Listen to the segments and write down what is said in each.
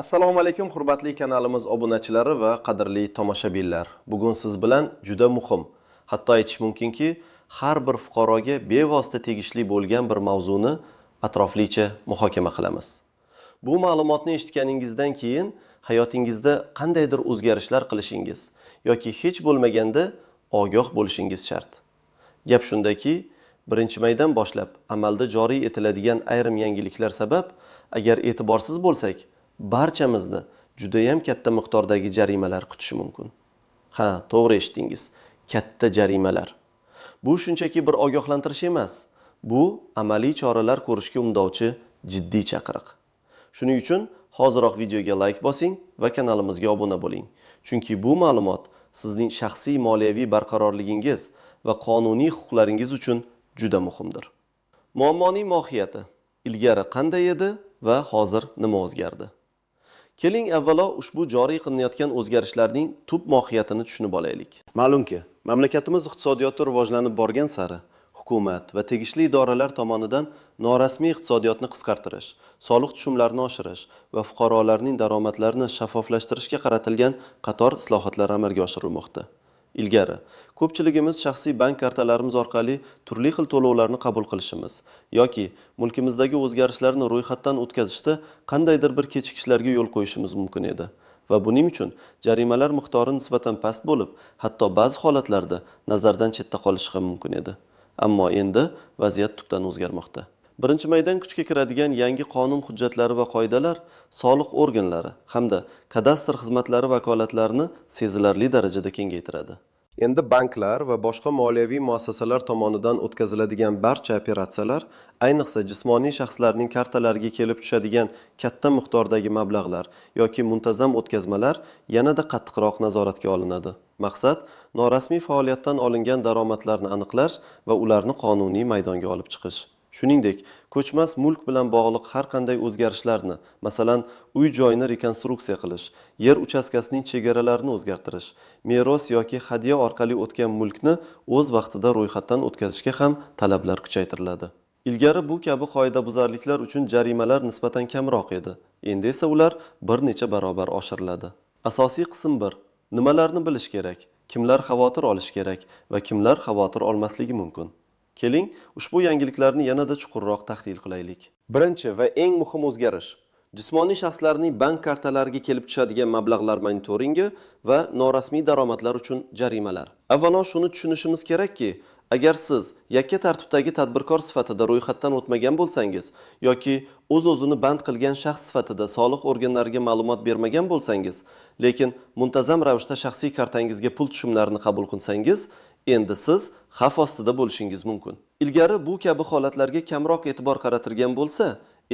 Assalomu alaykum hurmatli kanalimiz obunachilari va qadrli tomoshabinlar. Bugun siz bilan juda muhim, hatto aytish mumkinki, har bir fuqaroga bevosita tegishli bo'lgan bir mavzuni atroflicha muhokama qilamiz. Bu ma'lumotni eshitganingizdan keyin hayotingizda qandaydir o'zgarishlar qilishingiz yoki hech bo'lmaganda ogoh bo'lishingiz shart. Gap shundaki, 1-maydan boshlab amalda joriy etiladigan ayrim yangiliklar sabab agar e'tiborsiz bo'lsak, barchamizni juda ham katta miqdordagi jarimalar kutishi mumkin. Ha, to'g'ri eshitdingiz. Katta jarimalar. Bu shunchaki bir ogohlantirish emas. Bu amaliy choralar ko'rishga undovchi jiddiy chaqiriq. Shuning uchun hoziroq videoga like bosing va kanalimizga obuna bo'ling. Chunki bu ma'lumot sizning shaxsiy moliyaviy barqarorligingiz va qonuniy huquqlaringiz uchun juda muhimdir. Muammoning mohiyati ilgari qanday edi va hozir nima o'zgardi? Keling avvalo ushbu joriy qilinayotgan o'zgarishlarning tub mohiyatini tushunib olaylik. Ma'lumki, mamlakatimiz iqtisodiyoti rivojlanib borgan sari hukumat va tegishli idoralar tomonidan norasmiy iqtisodiyotni qisqartirish, soliq tushumlarini oshirish va fuqarolarning daromadlarini shaffoflashtirishga qaratilgan qator islohotlar amalga oshirilmoqda. Ilgari, ko'pchiligimiz shaxsiy bank kartalarimiz orqali turli xil to'lovlarni qabul qilishimiz yoki mulkimizdagi o'zgarishlarni ro'yxatdan o'tkazishda qandaydir bir kechikishlarga yo'l qo'yishimiz mumkin edi va buning uchun jarimalar miqdori nisbatan past bo'lib, hatto ba'zi holatlarda nazardan chetda qolishi ham mumkin edi. Ammo endi vaziyat tubdan o'zgarmoqda. 1-maydan kuchga kiradigan yangi qonun hujjatlari va qoidalar soliq organlari hamda kadastr xizmatlari vakolatlarini sezilarli darajada kengaytiradi. Endi banklar va boshqa moliyaviy muassasalar tomonidan o'tkaziladigan barcha operatsiyalar, ayniqsa jismoniy shaxslarning kartalariga kelib tushadigan katta miqdordagi mablag'lar yoki muntazam o'tkazmalar yanada qattiqroq nazoratga olinadi. Maqsad norasmiy faoliyatdan olingan daromadlarni aniqlash va ularni qonuniy maydonga olib chiqish. Shuningdek, ko'chmas mulk bilan bog'liq har qanday o'zgarishlarni, masalan, uy-joyni rekonstruksiya qilish, yer uchastkasining chegaralarini o'zgartirish, meros yoki hadya orqali o'tgan mulkni o'z vaqtida ro'yxatdan o'tkazishga ham talablar kuchaytiriladi. Ilgari bu kabi qoidabuzarliklar uchun jarimalar nisbatan kamroq edi. Endi esa ular bir necha barobar oshiriladi. Asosiy qism 1. Nimalarni bilish kerak? Kimlar xavotir olish kerak va kimlar xavotir olmasligi mumkin? Keling, ushbu yangiliklarni yanada chuqurroq tahlil qilaylik. Birinchi va eng muhim o'zgarish jismoniy shaxslarning bank kartalariga kelib tushadigan mablag'lar monitoringi va norasmiy daromadlar uchun jarimalar. Avvalo shuni tushunishimiz kerakki, agar siz yakka tartibdagi tadbirkor sifatida ro'yxatdan o'tmagan bo'lsangiz yoki o'z-o'zini band qilgan shaxs sifatida soliq organlariga ma'lumot bermagan bo'lsangiz, lekin muntazam ravishda shaxsiy kartangizga pul tushumlarini qabul qilsangiz, endi siz xavf ostida bo'lishingiz mumkin. Ilgari bu kabi holatlarga kamroq e'tibor qaratilgan bo'lsa,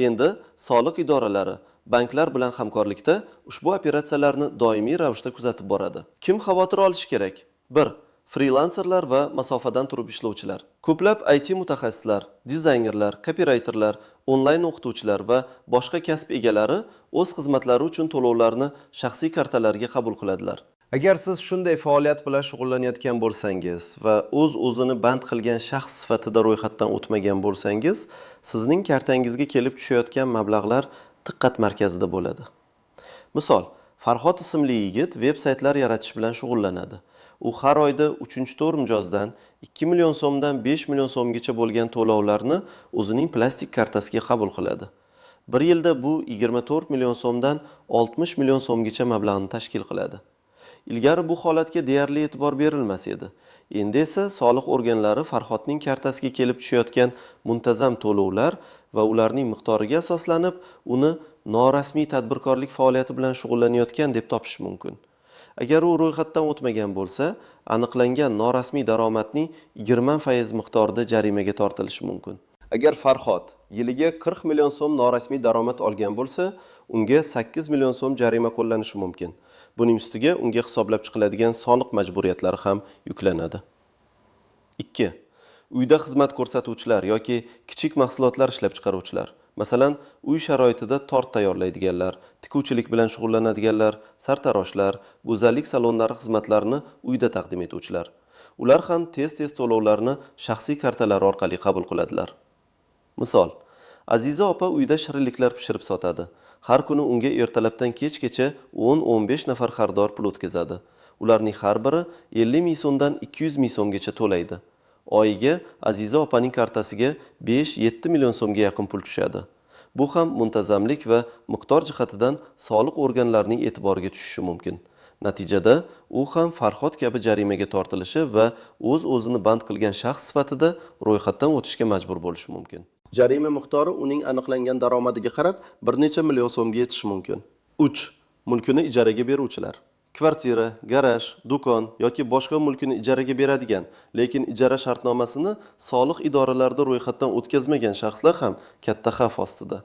endi soliq idoralari banklar bilan hamkorlikda ushbu operatsiyalarni doimiy ravishda kuzatib boradi. Kim xavotir olishi kerak? 1. Freelancerlar va masofadan turib ishlovchilar. Ko'plab IT mutaxassislar, dizaynerlar, kopirayterlar, onlayn o'qituvchilar va boshqa kasb egalari o'z xizmatlari uchun to'lovlarni shaxsiy kartalariga qabul qiladilar. Agar siz shunday faoliyat bilan shug'ullanayotgan bo'lsangiz va o'z-o'zini band qilgan shaxs sifatida ro'yxatdan o'tmagan bo'lsangiz, sizning kartangizga kelib tushayotgan mablag'lar diqqat markazida bo'ladi. Misol, Farhod ismli yigit veb-saytlar yaratish bilan shug'ullanadi. U har oyda 3-to'r mijozdan 2 million so'mdan 5 million so'mgacha bo'lgan to'lovlarni o'zining plastik kartasiga qabul qiladi. Bir yilda bu 24 million so'mdan 60 million so'mgacha mablag'ni tashkil qiladi. Ilgari bu holatga deyarli e'tibor berilmas edi. Endi esa soliq organlari Farhodning kartasiga kelib tushayotgan muntazam to'lovlar va ularning miqdoriga asoslanib, uni norasmiy tadbirkorlik faoliyati bilan shug'ullanayotgan deb topish mumkin. Agar u ro'yxatdan o'tmagan bo'lsa, aniqlangan norasmiy daromadning 20% miqdorida jarimaga tortilishi mumkin. Agar Farhod yiliga 40 million so'm norasmiy daromad olgan bo'lsa, unga 8 million so'm jarima qo'llanishi mumkin. Buning ustiga unga hisoblab chiqiladigan soliq majburiyatlari ham yuklanadi. 2. Uyda xizmat ko'rsatuvchilar yoki kichik mahsulotlar ishlab chiqaruvchilar. Masalan, uy sharoitida tort tayyorlaydiganlar, tikuvchilik bilan shug'ullanadiganlar, sartaroshlar, go'zallik salonlari xizmatlarini uyda taqdim etuvchilar. Ular ham tez-tez to'lovlarni shaxsiy kartalari orqali qabul qiladilar. Misol, Aziza opa uyda shirinliklar pishirib sotadi. Har kuni unga ertalabdan kechgacha 10-15 nafar xaridor pul o'tkazadi. Ularning har biri 50 ming so'mdan 200 ming so'mgacha to'laydi. Oyiga Aziza opaning kartasiga 5-7 million so'mga yaqin pul tushadi. Bu ham muntazamlik va miqdor jihatidan soliq organlarining e'tiboriga tushishi mumkin. Natijada u ham Farhod kabi jarimaga tortilishi va o'z-o'zini band qilgan shaxs sifatida ro'yxatdan o'tishga majbur bo'lishi mumkin. Jarima miqdori uning aniqlangan daromadiga qarab bir necha million so'mga yetishi mumkin. 3. Mulkini ijaraga beruvchilar. Kvartira, garaj, do'kon yoki boshqa mulkini ijaraga beradigan, lekin ijara shartnomasini soliq idoralarida ro'yxatdan o'tkazmagan shaxslar ham katta xavf ostida.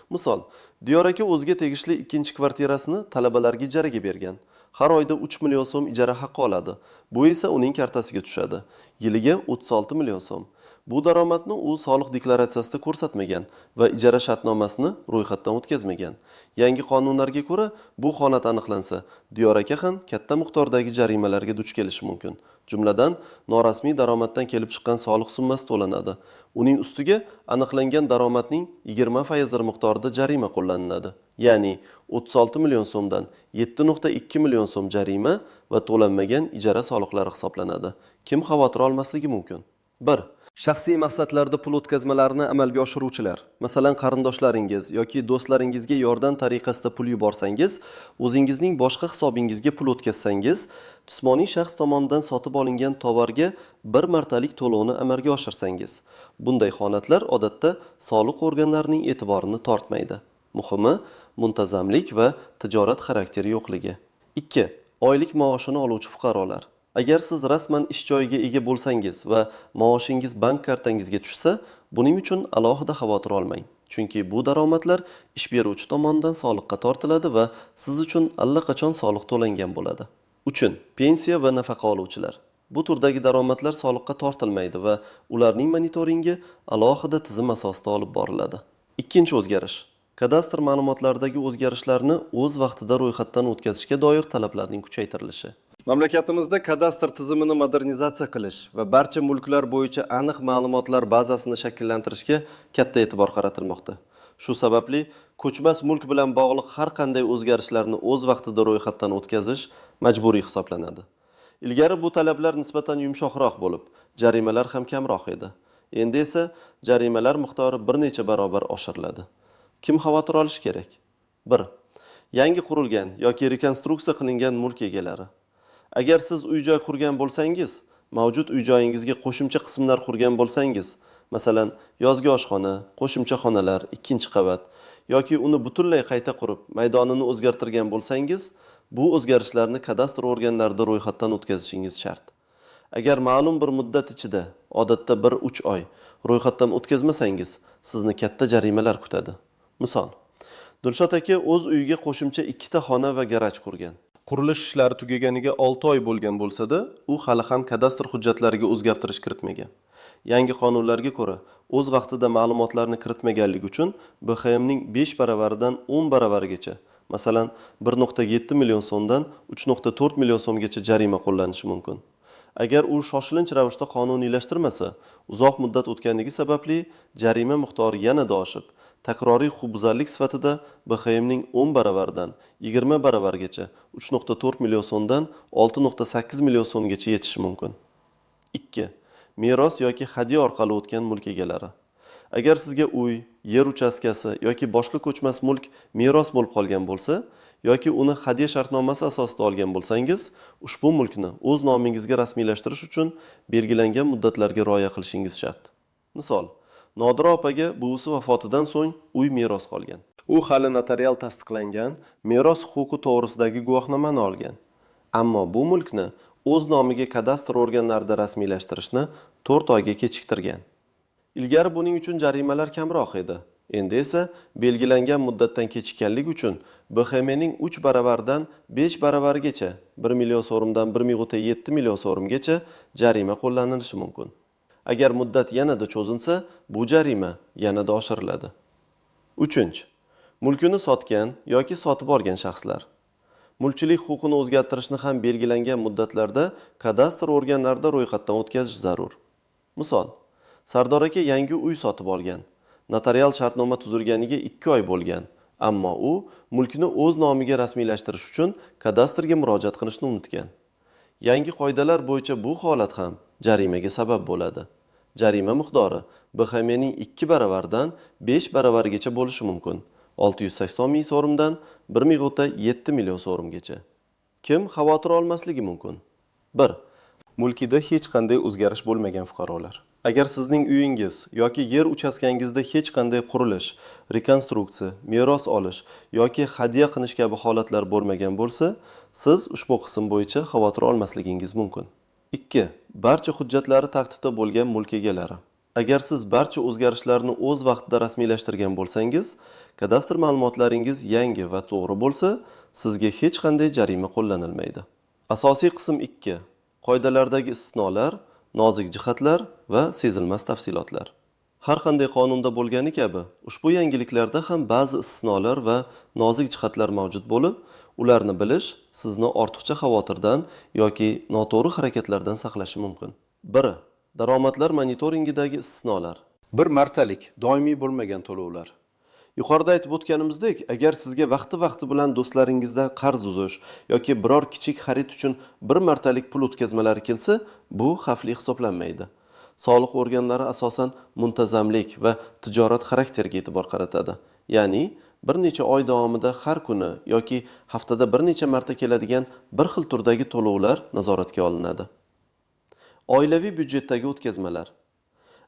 Misol, Diyor aka o'ziga tegishli ikkinchi kvartirasini talabalarga ijaraga bergan. Har oyda 3 million so'm ijara haqqi oladi. Bu esa uning kartasiga tushadi. Yiliga 36 million so'm. Bu daromadni u soliq deklaratsiyasida ko'rsatmagan va ijara shartnomasini ro'yxatdan o'tkazmagan. Yangi qonunlarga ko'ra, bu holat aniqlansa, Diyor aka ham katta miqdordagi jarimalarga duch kelishi mumkin. Jumladan, norasmiy daromaddan kelib chiqqan soliq summasi to'lanadi. Uning ustiga aniqlangan daromadning 20% miqdorida jarima qo'llaniladi. Ya'ni 36 million so'mdan 7.2 million so'm jarima va to'lanmagan ijara soliqlari hisoblanadi. Kim xavotir olmasligi mumkin? 1. Shaxsiy maqsadlarda pul o'tkazmalarini amalga oshiruvchilar. Masalan, qarindoshlaringiz yoki do'stlaringizga yordam tariqasida pul yuborsangiz, o'zingizning boshqa hisobingizga pul o'tkazsangiz, jismoniy shaxs tomonidan sotib olingan tovarga bir martalik to'lovni amalga oshirsangiz, bunday holatlar odatda soliq organlarining e'tiborini tortmaydi. Muhimi, muntazamlik va tijorat xarakteri yo'qligi. 2. Oylik maoshini oluvchi fuqarolar. Agar siz rasman ish joyiga ega bo'lsangiz va maoshingiz bank kartangizga tushsa, buning uchun alohida xavotir olmang. Chunki bu daromadlar ish beruvchi tomonidan soliqqa tortiladi va siz uchun allaqachon soliq to'langan bo'ladi. 3. Pensiya va nafaqa oluvchilar. Bu turdagi daromadlar soliqqa tortilmaydi va ularning monitoringi alohida tizim asosida olib boriladi. Ikkinchi o'zgarish. Kadastr ma'lumotlaridagi o'zgarishlarni o'z vaqtida ro'yxatdan o'tkazishga doir talablarning kuchaytirilishi. Mamlakatimizda kadastr tizimini modernizatsiya qilish va barcha mulklar bo'yicha aniq ma'lumotlar bazasini shakllantirishga katta e'tibor qaratilmoqda. Shu sababli ko'chmas mulk bilan bog'liq har qanday o'zgarishlarni o'z vaqtida ro'yxatdan o'tkazish majburiy hisoblanadi. Ilgari bu talablar nisbatan yumshoqroq bo'lib, jarimalar ham kamroq edi. Endi esa jarimalar miqdori bir necha barobar oshiriladi. Kim xavotir olishi kerak? 1. Yangi qurilgan yoki rekonstruksiya qilingan mulk egalari. Agar siz uy-joy qurgan bo'lsangiz, mavjud uy-joyingizga qo'shimcha qismlar qurgan bo'lsangiz, masalan, yozgi oshxona, qo'shimcha xonalar, ikkinchi qavat yoki uni butunlay qayta qurib, maydonini o'zgartirgan bo'lsangiz, bu o'zgarishlarni kadastr organlarida ro'yxatdan o'tkazishingiz shart. Agar ma'lum bir muddat ichida, odatda 1-3 oy, ro'yxatdan o'tkazmasangiz, sizni katta jarimalar kutadi. Misol, Dilshod aka o'z uyiga qo'shimcha 2 ta xona va garaj qurgan. Qurilish ishlari tugaganiga 6 oy bo'lgan bo'lsa-da, u hali ham kadastr hujjatlariga o'zgartirish kiritmagan. Yangi qonunlarga ko'ra, o'z vaqtida ma'lumotlarni kiritmaganligi uchun BXMning 5 baravaridan 10 baravargacha, masalan, 1.7 million so'mdan 3.4 million so'mgacha jarima qo'llanishi mumkin. Agar u shoshilinch ravishda qonuniylashtirmasa, uzoq muddat o'tganligi sababli jarima miqdori yanada oshib, takroriy huquqbuzarlik sifatida BXMning 10 baravaridan 20 baravargacha 3.4 million so'mdan 6.8 million so'mgacha yetishi mumkin. 2. Meros yoki hadya orqali o'tgan mulk egalari. Agar sizga uy, yer uchastkasi yoki boshqa ko'chmas mulk meros bo'lib qolgan bo'lsa, yoki uni hadya shartnomasi asosida olgan bo'lsangiz, ushbu mulkni o'z nomingizga rasmiylashtirish uchun belgilangan muddatlarga rioya qilishingiz shart. Misol, Nodira opaga buvisi vafotidan so'ng uy meros qolgan. U hali notarial tasdiqlangan meros huquqi to'g'risidagi guvohnomani olgan. Ammo bu mulkni o'z nomiga kadastr organlarida rasmiylashtirishni 4 oyga kechiktirgan. Ilgari buning uchun jarimalar kamroq edi. Endi esa belgilangan muddatdan kechikkanligi uchun BXMning 3 baravaridan 5 baravarigacha 1 million so'mdan 1.7 million so'mgacha jarima qo'llanilishi mumkin. Agar muddat yanada cho'zilsa, bu jarima yanada oshiriladi. 3. Mulkini sotgan yoki sotib olgan shaxslar. Mulkchilik huquqini o'zgartirishni ham belgilangan muddatlarda kadastr organlarida ro'yxatdan o'tkazish zarur. Misol, Sardor aka yangi uy sotib olgan. Notarial shartnoma tuzilganiga 2 oy bo'lgan, Ammo u mulkni o'z nomiga rasmiylashtirish uchun kadastrga murojaat qilishni unutgan. Yangi qoidalar bo'yicha bu holat ham jarimaga sabab bo'ladi. Jarima miqdori BXMning 2 baravaridan 5 baravargacha bo'lishi mumkin. 680 ming so'rimdan 1,7 million so'rimgacha. Kim xavotir olmasligi mumkin? 1. Mulkida hech qanday o'zgarish bo'lmagan fuqarolar. Agar sizning uyingiz yoki yer uchastkangizda hech qanday qurilish, rekonstruksiya, meros olish yoki hadya qilish kabi holatlar bo'lmagan bo'lsa, siz ushbu qism bo'yicha xavotir olmasligingiz mumkin. 2. Barcha hujjatlari tartibda bo'lgan mulk egalari. Agar siz barcha o'zgarishlarni o'z vaqtida rasmiylashtirgan bo'lsangiz, kadastr ma'lumotlaringiz yangi va to'g'ri bo'lsa, sizga hech qanday jarima qo'llanilmaydi. Asosiy qism 2. Qoidalardagi istisnolar, nozik jihatlar va sezilmas tafsilotlar. Har qanday qonunda bo'lgani kabi, ushbu yangiliklarda ham ba'zi istisnolar va nozik jihatlar mavjud bo'lib, ularni bilish sizni ortiqcha xavotirdan yoki noto'g'ri harakatlardan saqlashi mumkin. 1. Daromadlar monitoringidagi istisnolar. Bir martalik, doimiy bo'lmagan to'lovlar. Yuqorida aytib o'tganimizdek, agar sizga vaqti bilan do'stlaringizdan qarz uzish yoki biror kichik xarid uchun bir martalik pul o'tkazmalari kelsa, bu xavfli hisoblanmaydi. Soliq organlari asosan muntazamlik va tijorat xarakteriga e'tibor qaratadi. Ya'ni, bir necha oy davomida har kuni yoki haftada bir necha marta keladigan bir xil turdagi to'lovlar nazoratga olinadi. Oilaviy byudjetdagi o'tkazmalar.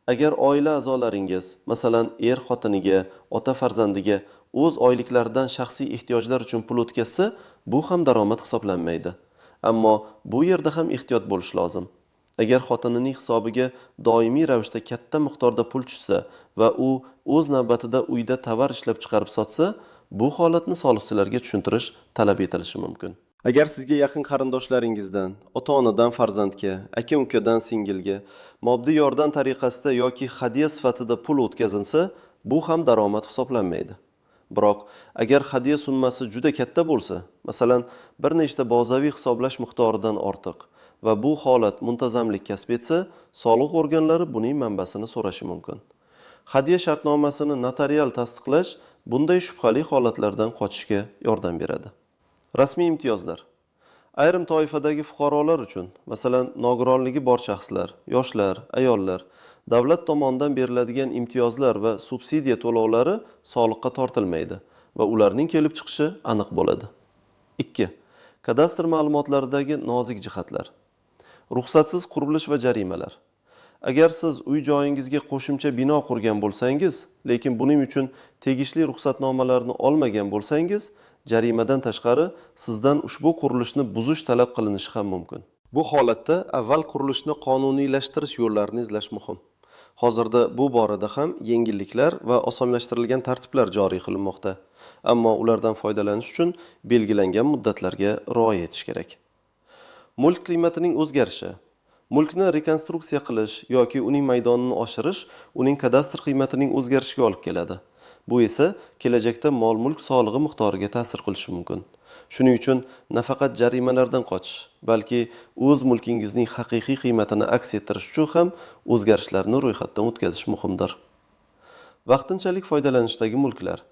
Agar oila a'zolaringiz, masalan, er xotiniga, ota farzandiga o'z oyliklaridan shaxsiy ehtiyojlar uchun pul o'tkazsa, bu ham daromad hisoblanmaydi. Ammo bu yerda ham ehtiyot bo'lish lozim. Agar xotinining hisobiga doimiy ravishda katta miqdorda pul tushsa va u o'z navbatida uyda tovar ishlab chiqarib sotsa, bu holatni soliqchilarga tushuntirish talab etilishi mumkin. Agar sizga yaqin qarindoshlaringizdan, ota-onadan farzandga, aka-ukadan singilga moddiy yordam tariqasida yoki hadya sifatida pul o'tkazilsa, bu ham daromad hisoblanmaydi. Biroq, agar hadya summasi juda katta bo'lsa, masalan, bir nechta bazaviy hisoblash miqdoridan ortiq va bu holat muntazamlik kasb etsa, soliq organlari buning manbasini so'rashi mumkin. Hadya shartnomasini notarial tasdiqlash bunday shubhali holatlardan qochishga yordam beradi. Rasmiy imtiyozlar. Ayrim toifadagi fuqarolar uchun, masalan, nogironligi bor shaxslar, yoshlar, ayollar, davlat tomonidan beriladigan imtiyozlar va subsidiya to'lovlari soliqqa tortilmaydi va ularning kelib chiqishi aniq bo'ladi. 2. Kadastr ma'lumotlaridagi nozik jihatlar. Ruxsatsiz qurilish va jarimalar. Agar siz uy joyingizga qo'shimcha bino qurgan bo'lsangiz, lekin buning uchun tegishli ruxsatnomalarni olmagan bo'lsangiz, jarimadan tashqari sizdan ushbu qurilishni buzish talab qilinishi ham mumkin. Bu holatda avval qurilishni qonuniylashtirish yo'llarini izlash muhim. Hozirda bu borada ham yengilliklar va osonlashtirilgan tartiblar joriy qilinmoqda. Ammo ulardan foydalanish uchun belgilangan muddatlarga rioya etish kerak. Mulk qiymatining o'zgarishi. Mulkni rekonstruksiya qilish yoki uning maydonini oshirish uning kadastr qiymatining o'zgarishiga olib keladi. Bu esa kelajakda mol-mulk solig'i miqdoriga ta'sir qilishi mumkin. Shuning uchun nafaqat jarimalardan qochish, balki o'z mulkingizning haqiqiy qiymatini aks ettirish uchun ham o'zgarishlarni ro'yxatdan o'tkazish muhimdir. Vaqtinchalik foydalanishdagi mulklar.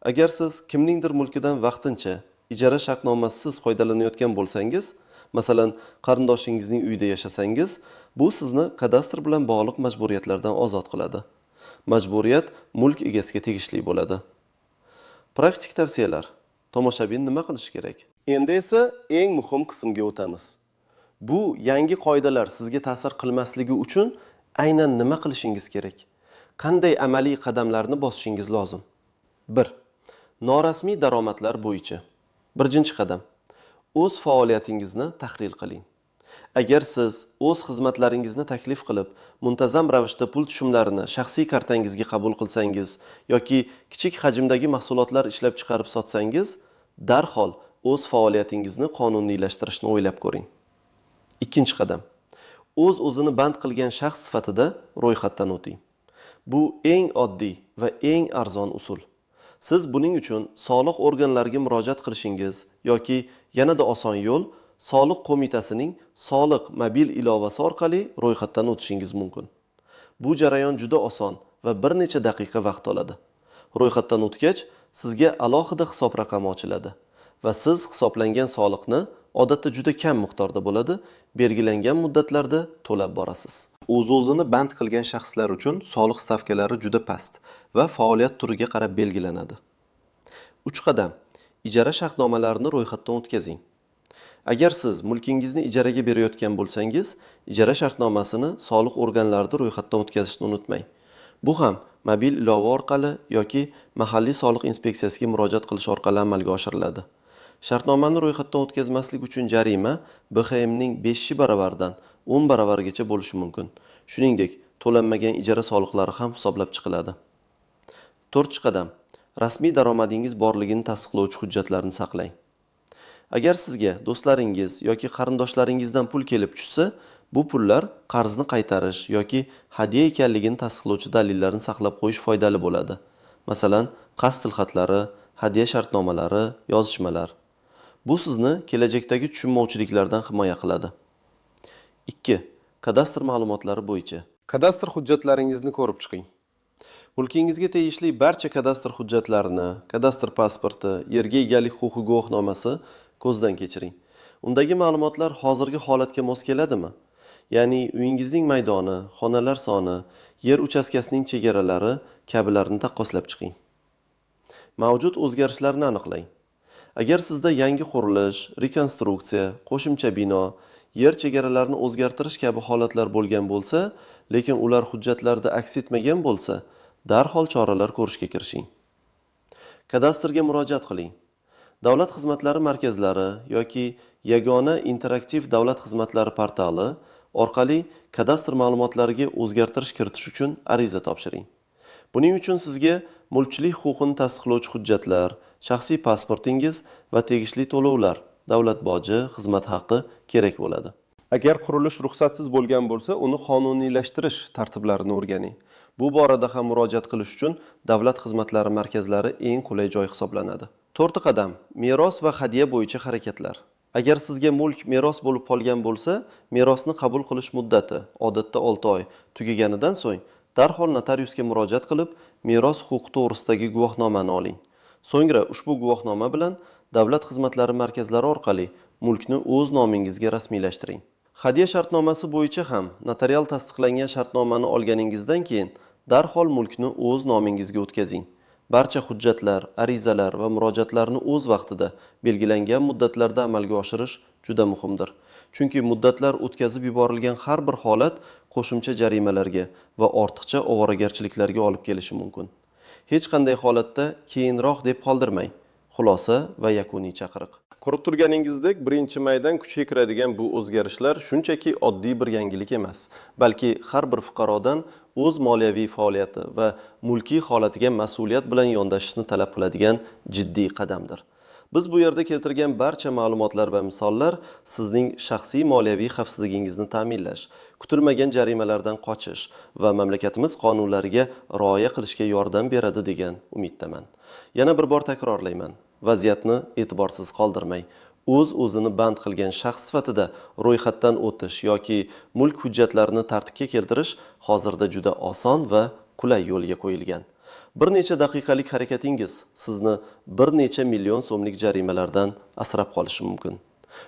Agar siz kimningdir mulkidan vaqtincha ijara shartnomasisiz foydalanayotgan bo'lsangiz, masalan, qarindoshingizning uyida yashasangiz, bu sizni kadastr bilan bog'liq majburiyatlardan ozod qiladi. Majburiyat mulk egasiga tegishli bo'ladi. Praktik tavsiyalar. Tomoshabin nima qilish kerak? Endi esa eng muhim qismga o'tamiz. Bu yangi qoidalar sizga ta'sir qilmasligi uchun aynan nima qilishingiz kerak? Qanday amaliy qadamlarni bosishingiz lozim? 1. Norasmiy daromadlar bo'yicha. Birinchi qadam. O'z faoliyatingizni tahlil qiling. Agar siz o'z xizmatlaringizni taklif qilib, muntazam ravishda pul tushumlarini shaxsiy kartangizga qabul qilsangiz yoki kichik hajmdagi mahsulotlar ishlab chiqarib sotsangiz, darhol o'z faoliyatingizni qonuniylashtirishni o'ylab ko'ring. Ikkinchi qadam. O'zini band qilgan shaxs sifatida ro'yxatdan o'ting. Bu eng oddiy va eng arzon usul. Siz buning uchun soliq organlariga murojaat qilishingiz yoki yanada oson yo'l Soliq qo'mitasining soliq mobil ilovasi orqali ro'yxatdan o'tishingiz mumkin. Bu jarayon juda oson va bir necha daqiqa vaqt oladi. Ro'yxatdan o'tgach, sizga alohida hisob raqami ochiladi va siz hisoblangan soliqni odatda juda kam miqdorda bo'ladi, belgilangan muddatlarda to'lab borasiz. O'z-o'zini band qilgan shaxslar uchun soliq stavkalari juda past va faoliyat turiga qarab belgilanadi. 3 qadam. Ijara shartnomalarini ro'yxatdan o'tkazing. Agar siz mulkingizni ijaraga berayotgan bo'lsangiz, ijara shartnomasini soliq organlarida ro'yxatdan o'tkazishni unutmang. Bu ham mobil ilova orqali yoki mahalliy soliq inspeksiyasiga murojaat qilish orqali amalga oshiriladi. Shartnomani ro'yxatdan o'tkazmaslik uchun jarima BXMning 5 baravaridan 10 baravargacha bo'lishi mumkin. Shuningdek, to'lanmagan ijara soliqlari ham hisoblab chiqiladi. 4 qadam. Rasmiy daromadingiz borligini tasdiqlovchi hujjatlarni saqlang. Agar sizga do'stlaringiz yoki qarindoshlaringizdan pul kelib tushsa, bu pullar qarzni qaytarish yoki hadya ekanligini tasdiqlovchi dalillarni saqlab qo'yish foydali bo'ladi. Masalan, qasd tilxatlari, hadya shartnomalari, yozishmalar. Bu sizni kelajakdagi tushunmovchiliklardan himoya qiladi. 2. Kadastr ma'lumotlari bo'yicha. Kadastr hujjatlaringizni ko'rib chiqing. Mulkingizga tegishli barcha kadastr hujjatlarini, kadastr pasporti, yerga egalik huquqi guvohnomasi ko'zdan kechiring. Undagi ma'lumotlar hozirgi holatga mos keladimi? Ya'ni uyingizning maydoni, xonalar soni, yer uchastkasining chegaralari kabilarni taqqoslab chiqing. Mavjud o'zgarishlarni aniqlang. Agar sizda yangi qurilish, rekonstruksiya, qo'shimcha bino, yer chegaralarini o'zgartirish kabi holatlar bo'lgan bo'lsa, lekin ular hujjatlarda aks etmagan bo'lsa, darhol choralar ko'rishga kirishing. Kadastrga murojaat qiling. Davlat xizmatlari markazlari yoki yagona interaktiv davlat xizmatlari portali orqali kadastr ma'lumotlariga o'zgartirish kiritish uchun ariza topshiring. Buning uchun sizga mulkchilik huquqini tasdiqlovchi hujjatlar, shaxsiy pasportingiz va tegishli to'lovlar, davlat boji, xizmat haqi kerak bo'ladi. Agar qurilish ruxsatsiz bo'lgan bo'lsa, uni qonuniylashtirish tartiblarini o'rganing. Bu borada ham murojaat qilish uchun davlat xizmatlari markazlari eng qulay joy hisoblanadi. 4 qadam. Meros va hadya bo'yicha harakatlar. Agar sizga mulk meros bo'lib qolgan bo'lsa, merosni qabul qilish muddati, odatda 6 oy, tugaganidan so'ng darhol notariusga murojaat qilib, meros huquqi to'g'risidagi guvohnomani oling. So'ngra ushbu guvohnoma bilan davlat xizmatlari markazlari orqali mulkni o'z nomingizga rasmiylashtiring. Hadya shartnomasi bo'yicha ham notarial tasdiqlangan shartnomani olganingizdan keyin darhol mulkni o'z nomingizga o'tkazing. Barcha hujjatlar, arizalar va murojaatlarni o'z vaqtida belgilangan muddatlarda amalga oshirish juda muhimdir. Chunki muddatlar o'tkazib yuborilgan har bir holat qo'shimcha jarimalarga va ortiqcha ovoragarchiliklarga olib kelishi mumkin. Hech qanday holatda keyinroq deb qoldirmang. Xulosa va yakuniy chaqiriq. Ko'rib turganingizdek, 1-maydan kuchga kiradigan bu o'zgarishlar shunchaki oddiy bir yangilik emas, balki har bir fuqarodan o'z moliyaviy faoliyati va mulkiy holatiga mas'uliyat bilan yondashishni talab qiladigan jiddiy qadamdir. Biz bu yerda keltirgan barcha ma'lumotlar va misollar sizning shaxsiy moliyaviy xavfsizligingizni ta'minlash, kutilmagan jarimalardan qochish va mamlakatimiz qonunlariga rioya qilishga yordam beradi degan umiddaman. Yana bir bor takrorlayman. Vaziyatni e'tiborsiz qoldirmay, o'z-o'zini band qilgan shaxs sifatida ro'yxatdan o'tish yoki mulk hujjatlarini tartibga keltirish hozirda juda oson va qulay yo'lga qo'yilgan. Bir necha daqiqalik harakatingiz sizni bir necha million so'mlik jarimalardan asrab qolishi mumkin.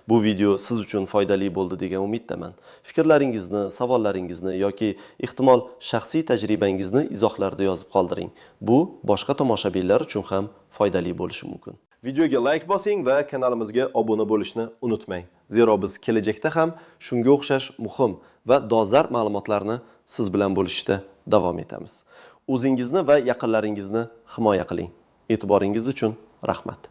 Bu video siz uchun foydali bo'ldi degan umiddaman. Fikrlaringizni, savollaringizni yoki ehtimol shaxsiy tajribangizni izohlarda yozib qoldiring. Bu boshqa tomoshabinlar uchun ham foydali bo'lishi mumkin. Videoga like bosing va kanalimizga obuna bo'lishni unutmang. Zero biz kelajakda ham shunga o'xshash muhim va dolzarb ma'lumotlarni siz bilan bo'lishda davom etamiz. O'zingizni va yaqinlaringizni himoya qiling. E'tiboringiz uchun rahmat.